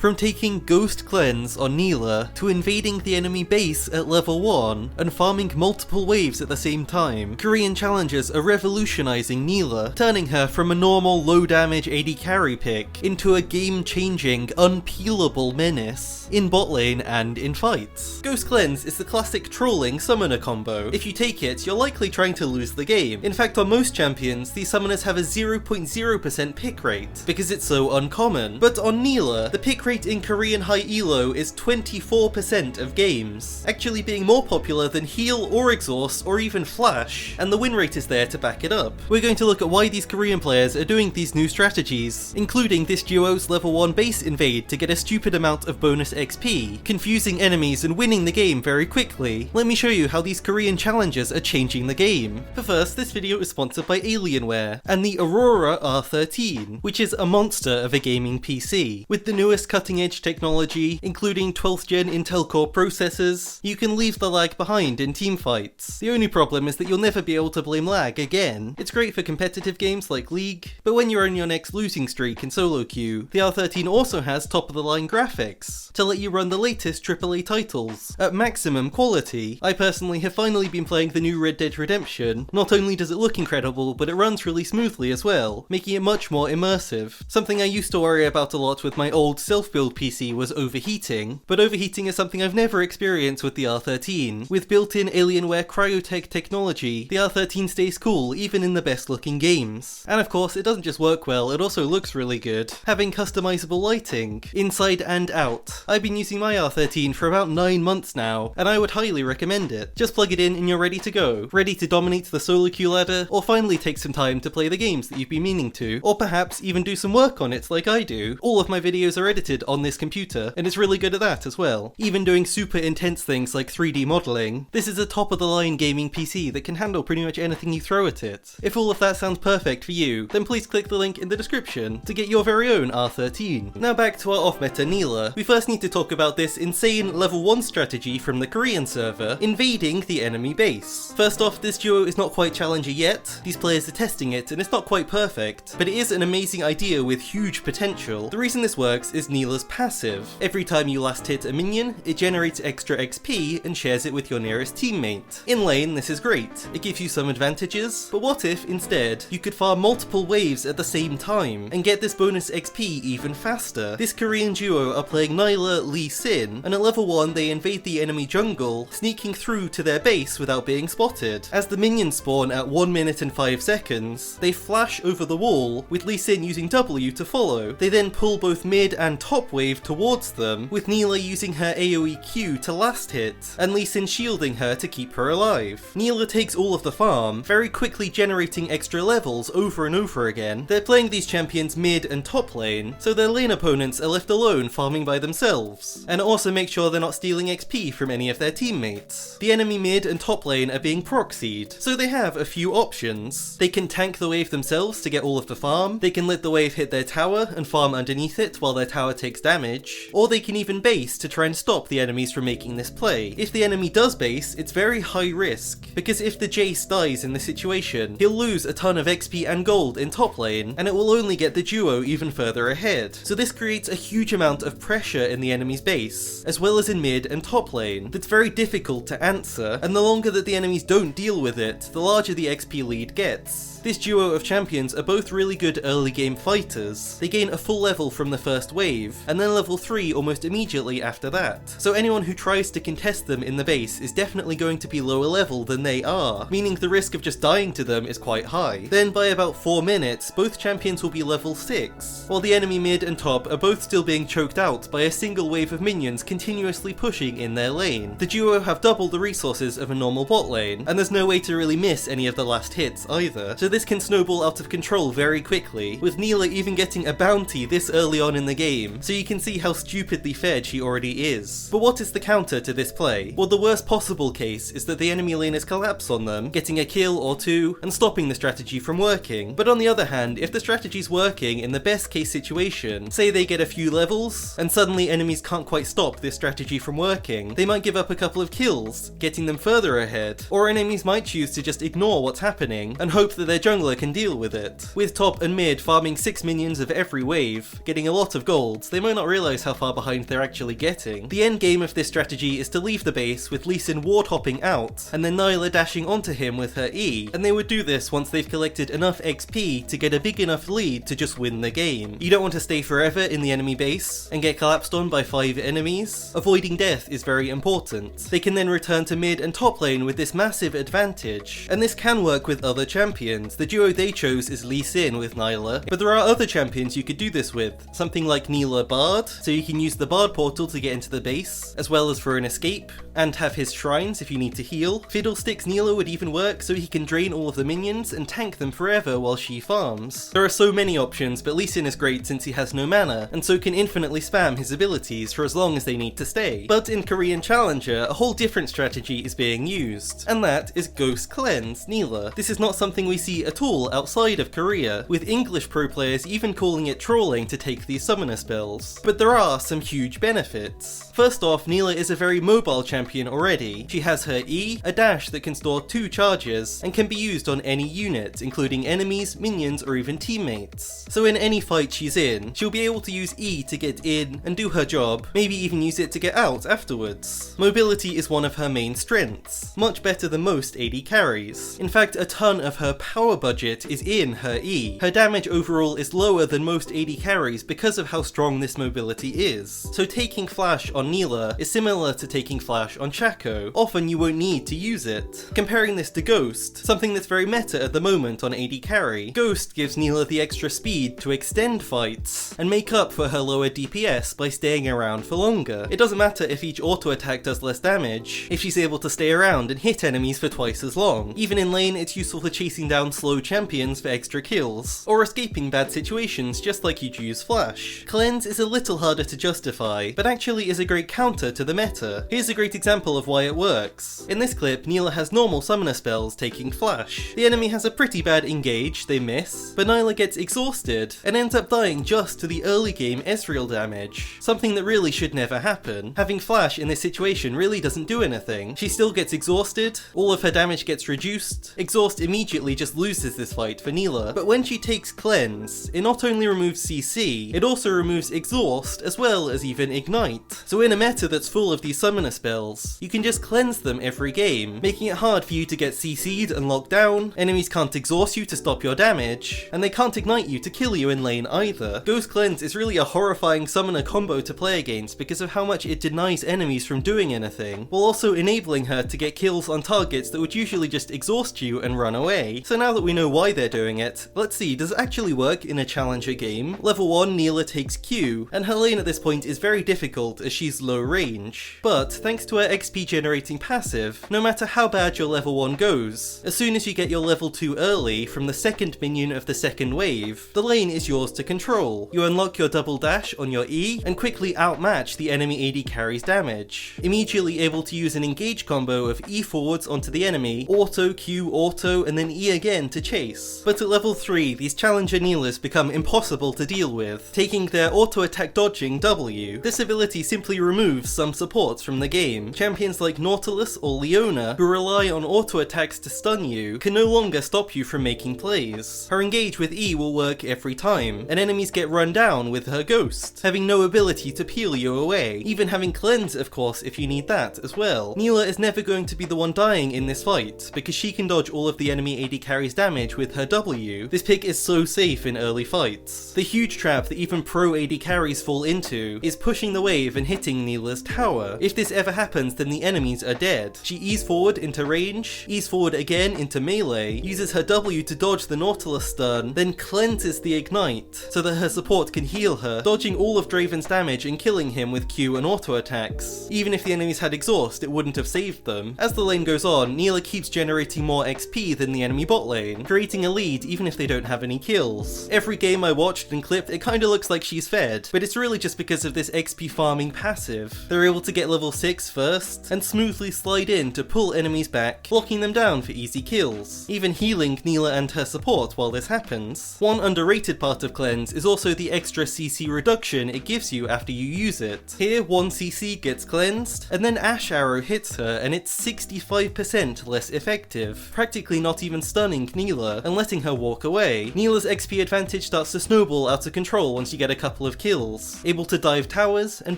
From taking Ghost Cleanse on Nilah to invading the enemy base at level 1 and farming multiple waves at the same time, Korean challengers are revolutionising Nilah, turning her from a normal low damage AD carry pick into a game-changing, unpeelable menace in bot lane and in fights. Ghost Cleanse is the classic trolling summoner combo. If you take it, you're likely trying to lose the game. In fact, on most champions, these summoners have a 0.0% pick rate, because it's so uncommon. But on Nilah, the pick rate in Korean high elo is 24% of games, actually being more popular than heal or exhaust or even flash, and the win rate is there to back it up. We're going to look at why these Korean players are doing these new strategies, including this duo's level 1 base invade to get a stupid amount of bonus XP, confusing enemies and winning the game very quickly. Let me show you how these Korean challengers are changing the game. But first, this video is sponsored by Alienware and the Aurora R13, which is a monster of a gaming PC. With the newest cutting edge technology, including 12th gen Intel Core processors, you can leave the lag behind in teamfights. The only problem is that you'll never be able to blame lag again. It's great for competitive games like League, but when you're on your next losing streak in solo queue, the R13 also has top of the line graphics to let you run the latest AAA titles at maximum quality. I personally have finally been playing the new Red Dead Redemption. Not only does it look incredible, but it runs really smoothly as well, making it much more immersive. Something I used to worry about a lot with my old self-build PC was overheating, but overheating is something I've never experienced with the R13. With built-in Alienware cryotech technology, the R13 stays cool even in the best looking games. And of course, it doesn't just work well, it also looks really good, having customizable lighting, inside and out. I've been using my R13 for about 9 months now, and I would highly recommend it. Just plug it in and you're ready to go, ready to dominate the solo queue ladder, or finally take some time to play the games that you've been meaning to, or perhaps even do some work on it like I do. All of my videos are edited on this computer, and it's really good at that as well. Even doing super intense things like 3D modeling, this is a top of the line gaming PC that can handle pretty much anything you throw at it. If all of that sounds perfect for you, then please click the link in the description to get your very own R13. Now back to our off-meta Nilah. We first need to talk about this insane level 1 strategy from the Korean server, invading the enemy base. First off, this duo is not quite challenger yet. These players are testing it and it's not quite perfect, but it is an amazing idea with huge potential. The reason this works is Nilah's passive. Every time you last hit a minion, it generates extra XP and shares it with your nearest teammate. In lane, this is great. It gives you some advantages, but what if, instead, you could farm multiple waves at the same time and get this bonus XP even faster? This Korean duo are playing Nilah Lee Sin, and at level 1 they invade the enemy jungle, sneaking through to their base without being spotted. As the minions spawn at 1 minute and 5 seconds, they flash over the wall, with Lee Sin using W to follow. They then pull both mid and top wave towards them, with Nilah using her AoE Q to last hit, and Lee Sin shielding her to keep her alive. Nilah takes all of the farm, very quickly generating extra levels over and over again. They're playing these champions mid and top lane, so their lane opponents are left alone farming by themselves, and also make sure they're not stealing XP from any of their teammates. The enemy mid and top lane are being proxied, so they have a few options. They can tank the wave themselves to get all of the farm, they can let the wave hit their tower and farm underneath it while their tower takes damage, or they can even base to try and stop the enemies from making this play. If the enemy does base, it's very high risk, because if the Jace dies in this situation, he'll lose a ton of XP and gold in top lane, and it will only get the duo even further ahead. So this creates a huge amount of pressure in the enemy's base, as well as in mid and top lane, that's very difficult to answer, and the longer that the enemies don't deal with it, the larger the XP lead gets. This duo of champions are both really good early game fighters. They gain a full level from the first wave, and then level 3 almost immediately after that. So anyone who tries to contest them in the base is definitely going to be lower level than they are, meaning the risk of just dying to them is quite high. Then by about 4 minutes, both champions will be level 6, while the enemy mid and top are both still being choked out by a single wave of minions continuously pushing in their lane. The duo have double the resources of a normal bot lane, and there's no way to really miss any of the last hits either. So this can snowball out of control very quickly, with Nilah even getting a bounty this early on in the game, so you can see how stupidly fed she already is. But what is the counter to this play? Well, the worst possible case is that the enemy laners collapse on them, getting a kill or two, and stopping the strategy from working. But on the other hand, if the strategy's working in the best case situation, say they get a few levels, and suddenly enemies can't quite stop this strategy from working, they might give up a couple of kills, getting them further ahead, or enemies might choose to just ignore what's happening, and hope that their jungler can deal with it. With top and mid farming 6 minions of every wave, getting a lot of gold, they might not realise how far behind they're actually getting. The end game of this strategy is to leave the base with Lee Sin ward hopping out, and then Nilah dashing onto him with her E, and they would do this once they've collected enough XP to get a big enough lead to just win the game. You don't want to stay forever in the enemy base and get collapsed on by 5 enemies. Avoiding death is very important. They can then return to mid and top lane with this massive advantage, and this can work with other champions. The duo they chose is Lee Sin with Nilah, but there are other champions you could do this with, something like Nilah Bard, so you can use the Bard portal to get into the base, as well as for an escape, and have his shrines if you need to heal. Fiddlesticks Nilah would even work, so he can drain all of the minions and tank them forever while she farms. There are so many options, but Lee Sin is great since he has no mana, and so can infinitely spam his abilities for as long as they need to stay. But in Korean Challenger, a whole different strategy is being used, and that is Ghost Cleanse Nilah. This is not something we see at all outside of Korea, with English pro players even calling it trolling to take these summoner spells. But there are some huge benefits. First off, Nilah is a very mobile champion already. She has her E, a dash that can store 2 charges, and can be used on any unit, including enemies, minions, or even teammates. So in any fight she's in, she'll be able to use E to get in and do her job, maybe even use it to get out afterwards. Mobility is one of her main strengths, much better than most AD carries. In fact, a ton of her power budget is in her E. Her damage overall is lower than most AD carries because of how strong this mobility is. So taking flash on Nilah is similar to taking flash on Shaco. Often you won't need to use it. Comparing this to Ghost, something that's very meta at the moment on AD carry, Ghost gives Nilah the extra speed to extend fights and make up for her lower DPS by staying around for longer. It doesn't matter if each auto attack does less damage, if she's able to stay around and hit enemies for twice as long. Even in lane, it's useful for chasing down slow champions for extra kills, or escaping bad situations just like you'd use flash. Cleanse is a little harder to justify, but actually is a great counter to the meta. Here's a great example of why it works. In this clip, Nilah has normal summoner spells taking flash. The enemy has a pretty bad engage, they miss, but Nilah gets exhausted and ends up dying just to the early game Ezreal damage. Something that really should never happen. Having flash in this situation really doesn't do anything. She still gets exhausted, all of her damage gets reduced. Exhaust immediately just loses this fight for Nilah, but when she takes Cleanse, it not only removes CC, it also removes exhaust as well as even ignite. So in a meta that's full of these summoner spells, you can just cleanse them every game, making it hard for you to get CC'd and locked down. Enemies can't exhaust you to stop your damage, and they can't ignite you to kill you in lane either. Ghost Cleanse is really a horrifying summoner combo to play against because of how much it denies enemies from doing anything, while also enabling her to get kills on targets that would usually just exhaust you and run away. So now that we know why they're doing it, let's see, does it actually work in a challenger game? Level 1 Nilah takes Q, and her lane at this point is very difficult as she's low range. But thanks to her XP generating passive, no matter how bad your level 1 goes, as soon as you get your level 2 early from the second minion of the second wave, the lane is yours to control. You unlock your double dash on your E and quickly outmatch the enemy AD carry's damage, immediately able to use an engage combo of E forwards onto the enemy, auto, Q, auto, and then E again to chase. But at level 3, these challenger Nilahs become impossible to deal with, taking their auto attack dodging W. This ability simply removes some supports from the game. Champions like Nautilus or Leona, who rely on auto attacks to stun you, can no longer stop you from making plays. Her engage with E will work every time, and enemies get run down with her Ghost, having no ability to peel you away, even having Cleanse of course if you need that as well. Nilah is never going to be the one dying in this fight, because she can dodge all of the enemy AD carry's damage with her W. This pick is so safe in early fights. The huge trap that even pro AD carries fall into is pushing the wave and hitting Nilah's tower. If this ever happens, then the enemies are dead. She E's forward into range, E's forward again into melee, uses her W to dodge the Nautilus stun, then cleanses the ignite so that her support can heal her, dodging all of Draven's damage and killing him with Q and auto attacks. Even if the enemies had exhaust, it wouldn't have saved them. As the lane goes on, Nilah keeps generating more XP than the enemy bot lane, creating a lead even if they don't have any kills. Every game I watched and clipped, it kinda looks like she's fed, but it's really just because of this XP farming passive. They're able to get level 6 first, and smoothly slide in to pull enemies back, blocking them down for easy kills, even healing Nilah and her support while this happens. One underrated part of Cleanse is also the extra CC reduction it gives you after you use it. Here, 1 CC gets cleansed, and then Ash Arrow hits her and it's 65% less effective, practically not even stunning Nilah and letting her walk away. Nilah's XP advantage starts to snowball out of control once you get a couple of kills, able to dive towers and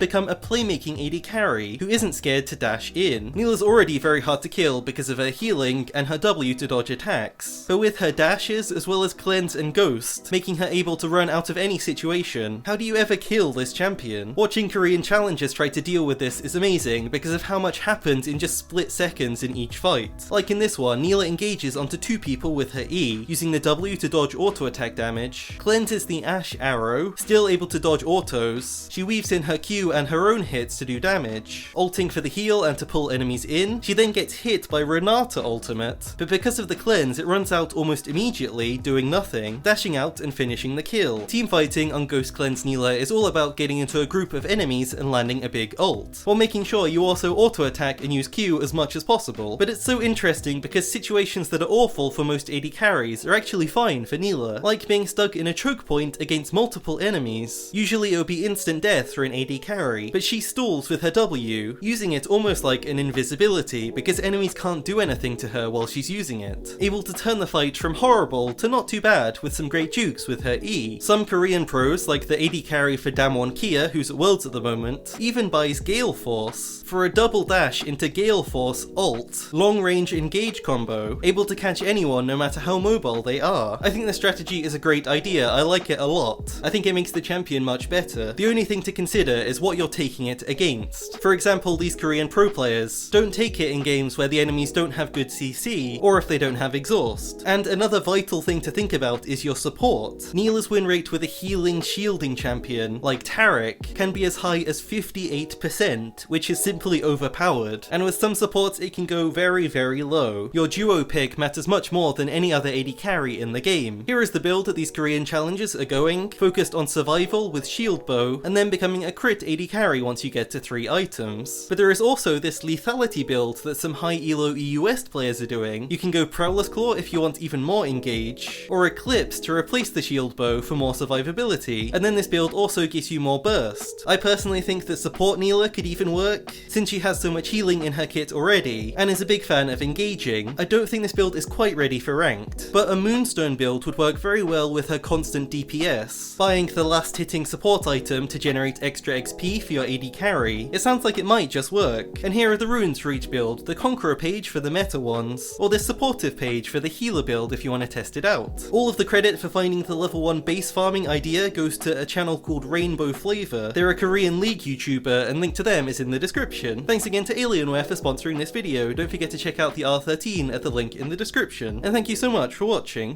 become a playmaking AD carry who isn't scared to dash in. Nilah's already very hard to kill because of her healing and her W to dodge attacks, but with her dashes as well as Cleanse and Ghost, making her able to run out of any situation, how do you ever kill this champion? Watching Korean challengers try to deal with this is amazing because of how much happens in just split seconds in each fight. Like in this one, Nilah engages onto 2 people with her E, using the W to dodge auto attack damage, cleanses the Ash arrow, still able to dodge autos, she weaves in her Q and her own hits to do damage, ulting for the heal and to pull enemies in. She then gets hit by Renata ultimate, but because of the cleanse it runs out almost immediately, doing nothing, dashing out and finishing the kill. Teamfighting on Ghost Cleanse Nilah is all about getting into a group of enemies and landing a big ult, while making sure you also auto attack and use Q as much as possible. But it's so interesting because situations that are awful for most AD carries are actually fine for Nilah, like being stuck in a choke point against multiple enemies. Usually it would be instant death for an AD carry, but she stalls with her W, using it almost like an invisibility because enemies can't do anything to her while she's using it, able to turn the fight from horrible to not too bad with some great jukes with her E. Some Korean pros, like the AD carry for Damwon Kia, who's at Worlds at the moment, even buys Gale Force for a double dash into Gale Force ult, long range engage combo, able to catch anyone no matter how mobile they are. I think the strategy is a great idea, I like it a lot. I think it makes the champion much better. The only thing to consider is what you're taking it against. For example, these Korean pro players don't take it in games where the enemies don't have good CC, or if they don't have exhaust. And another vital thing to think about is your support. Nilah's win rate with a healing shielding champion like Taric can be as high as 58%, which is simply overpowered, and with some supports it can go very low. Your duo pick matters much more than any other AD carry in the game. Here is the build that these Korean challengers are going, focused on survival with shield bow, and then becoming a crit AD carry once you get to 3 items. But there is also this lethality build that some high elo EU West players are doing. You can go Prowler's Claw if you want even more engage, or Eclipse to replace the shield bow for more survivability, and then this build also gives you more burst. I personally think that Support Nilah could even work, since she has so much healing in her kit already, and is a big fan of engaging. I don't think this build is quite ready for ranked, but a Moonstone build would work very well with her constant DPS, buying the last hitting support item to generate extra XP for your AD carry. It sounds like it might just work. And here are the runes for each build, the Conqueror page for the meta ones, or this supportive page for the healer build if you want to test it out. All of the credit for finding the level 1 base farming idea goes to a channel called Rainbow Flavor. They're a Korean League YouTuber, and link to them is in the description. Thanks again to Alienware for sponsoring this video. Don't forget to check out the R13 at the link in the description. And thank you so much for watching.